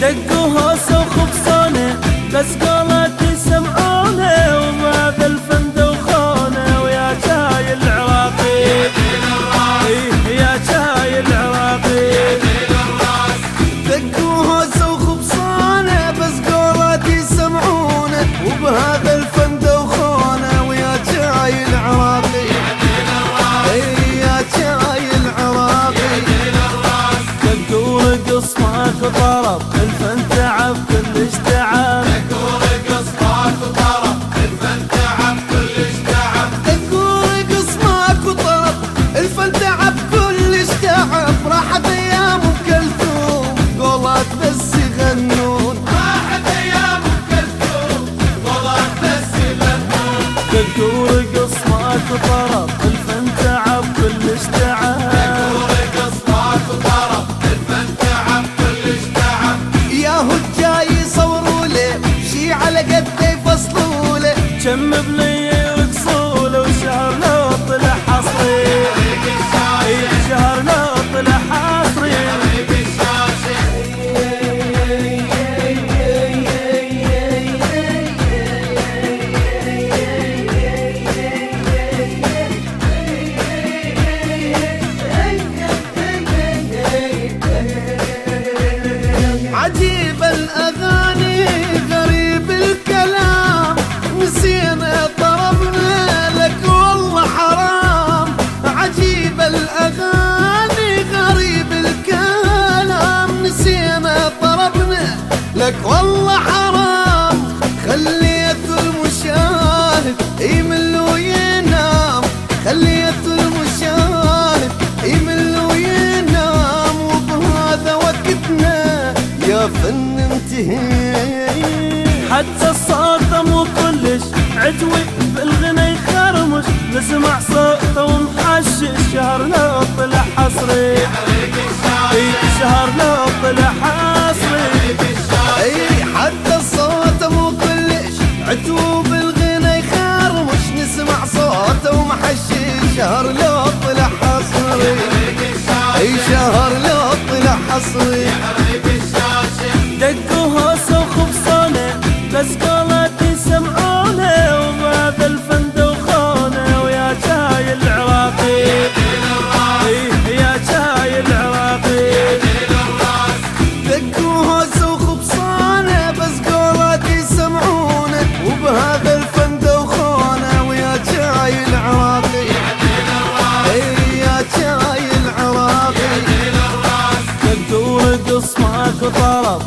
دقوا هوسه وخبصانه بس قولاتي سمعونه، وبهذا الفن دوخونه، ويا جاي العراقي يا جاي العراقي. دقوا هوسه وخبصانه بس قولاتي سمعونه، وبهذا الفن دوخونه، ويا جاي العراقي يا جاي العراقي. دقوا رقص ماكو طرب الفن تعب كلش تعب، دقوا رقص ماكو طرب الفن تعب كلش تعب، دقوا رقص ماكو طرب الفن تعب كلش تعب. راحت ايام ام كلثوم قولات بس يغنون، راحت ايام ام كلثوم قولات بس يغنون. دقوا رقص ماكو طرب الفن تعب كلش تعب، دقوا رقص ماكو طرب الفن تعب كلش تعب. ياهو الجاي يصوروا له شي على قده يفصلوا له، كم بلي يرقصوا له، وشهر لو طلع حصري، شهر لو طلع حصري. عجيب الأغاني غريب الكلام، نسينا طربنا لك والله حرام. عجيب الأغاني غريب الكلام، نسينا طربنا لك والله حرام. خليت المشاهد يمل وينام، خليت المشاهد يمل وينام، وبهذا وقتنا يا فن انتهي. حتى الصوت مو كلش عتوي بالغنى يخرمش، نسمع صوته ومحشش، شهر لو طلع حصري، شهر لو طلع حصري. اي حتى الصوت مو كلش عتو بالغنى يخرمش، نسمع صوته ومحشش، شهر لو طلع حصري، اي شهر لو طلع حصري. دقوا هوسه وخبصانه بس قولاتي سمعونه، وبهذا الفن دوخونه، ويا جاي العراقي يا جاي العراقي. دقوا هوسه وخبصانه بس قولاتي سمعونه، وبهذا الفن دوخونه، ويا جاي العراقي يا جاي العراقي. دقوا رقص ماكو طرب